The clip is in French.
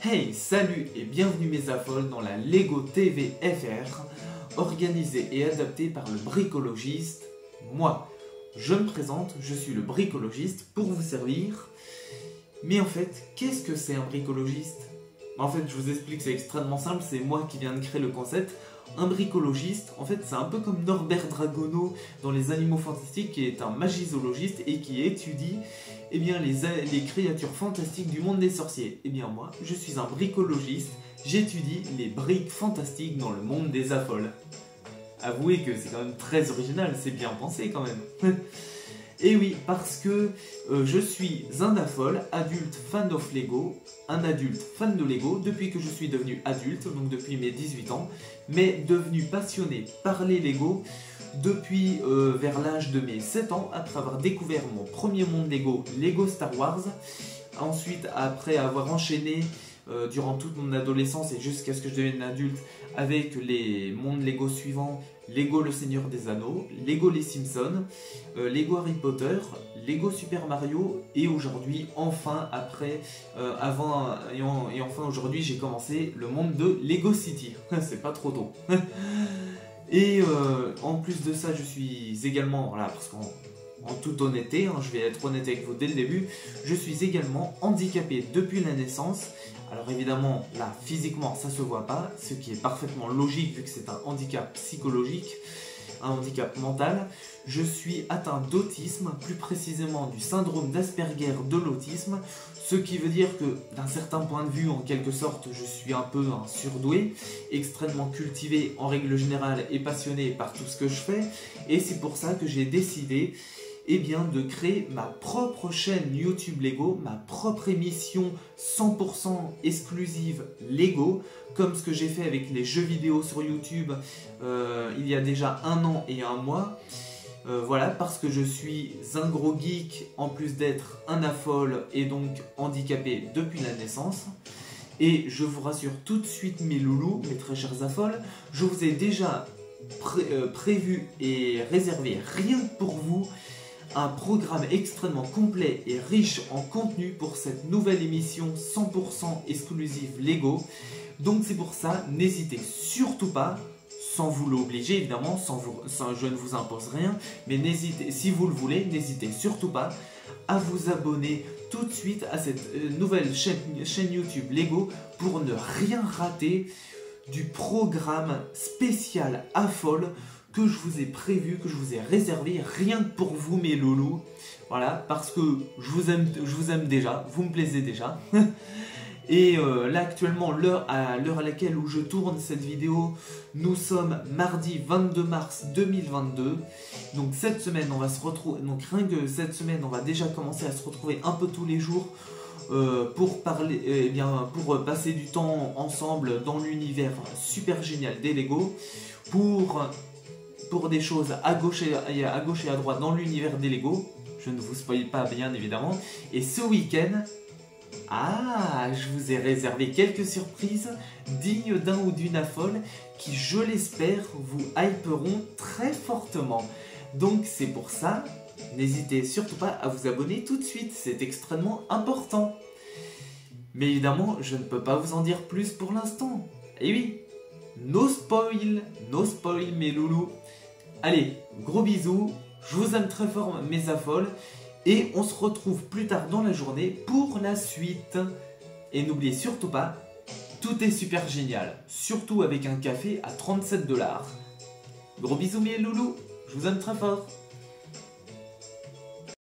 Hey, salut et bienvenue mes affoles dans la Lego TV FR, organisée et adaptée par le bricologiste. Moi, je me présente, je suis le bricologiste pour vous servir. Mais en fait, qu'est-ce que c'est un bricologiste? En fait, je vous explique, c'est extrêmement simple, c'est moi qui viens de créer le concept. Un bricologiste, en fait, c'est un peu comme Norbert Dragono dans Les Animaux Fantastiques, qui est un magizoologiste et qui étudie les créatures fantastiques du monde des sorciers. Et bien moi, je suis un bricologiste, j'étudie les briques fantastiques dans le monde des affoles. Avouez que c'est quand même très original, c'est bien pensé quand même. Et oui, parce que je suis un affole, adulte fan of Lego, un adulte fan de Lego depuis que je suis devenu adulte, donc depuis mes 18 ans, mais devenu passionné par les Lego depuis vers l'âge de mes 7 ans, après avoir découvert mon premier monde Lego, Lego Star Wars. Ensuite, après avoir enchaîné durant toute mon adolescence et jusqu'à ce que je devienne adulte avec les mondes Lego suivants, Lego Le Seigneur des Anneaux, Lego Les Simpsons, Lego Harry Potter, Lego Super Mario et aujourd'hui, enfin aujourd'hui j'ai commencé le monde de Lego City. C'est pas trop tôt. Et en plus de ça, je suis également, voilà, parce qu'en toute honnêteté, je vais être honnête avec vous dès le début, je suis également handicapé depuis la naissance. Alors évidemment, là, physiquement, ça se voit pas, ce qui est parfaitement logique vu que c'est un handicap psychologique, un handicap mental. Je suis atteint d'autisme, plus précisément du syndrome d'Asperger de l'autisme, ce qui veut dire que d'un certain point de vue, en quelque sorte, je suis un peu un surdoué, extrêmement cultivé en règle générale et passionné par tout ce que je fais. Et c'est pour ça que j'ai décidé de créer ma propre chaîne YouTube Lego, ma propre émission 100% exclusive Lego, comme ce que j'ai fait avec les jeux vidéo sur YouTube il y a déjà 1 an et 1 mois. Voilà, parce que je suis un gros geek en plus d'être un affole et donc handicapé depuis la naissance. Et je vous rassure tout de suite mes loulous, mes très chers affoles, je vous ai déjà prévu et réservé rien que pour vous un programme extrêmement complet et riche en contenu pour cette nouvelle émission 100% exclusive Lego. Donc c'est pour ça, n'hésitez surtout pas, sans vous l'obliger évidemment, je ne vous impose rien, mais si vous le voulez, n'hésitez surtout pas à vous abonner tout de suite à cette nouvelle chaîne YouTube Lego pour ne rien rater du programme spécial affole que je vous ai prévu, que je vous ai réservé rien que pour vous mes loulous. Voilà, parce que je vous aime déjà, vous me plaisez déjà. Et là actuellement, à l'heure à laquelle où je tourne cette vidéo, nous sommes mardi 22 mars 2022. Donc cette semaine, on va se retrouver, donc rien que cette semaine, on va déjà commencer à se retrouver un peu tous les jours pour parler, pour passer du temps ensemble dans l'univers super génial des Lego, pour des choses à gauche et à droite dans l'univers des Lego. Je ne vous spoil pas bien évidemment. Et ce week-end, je vous ai réservé quelques surprises dignes d'un ou d'une affole qui, je l'espère, vous hyperont très fortement. Donc c'est pour ça, n'hésitez surtout pas à vous abonner tout de suite, c'est extrêmement important. Mais évidemment, je ne peux pas vous en dire plus pour l'instant. Et oui, no spoil mes loulous. Allez, gros bisous, je vous aime très fort mes affoles. Et on se retrouve plus tard dans la journée pour la suite. Et n'oubliez surtout pas, tout est super génial. Surtout avec un café à 37 $. Gros bisous mes loulous, je vous aime très fort.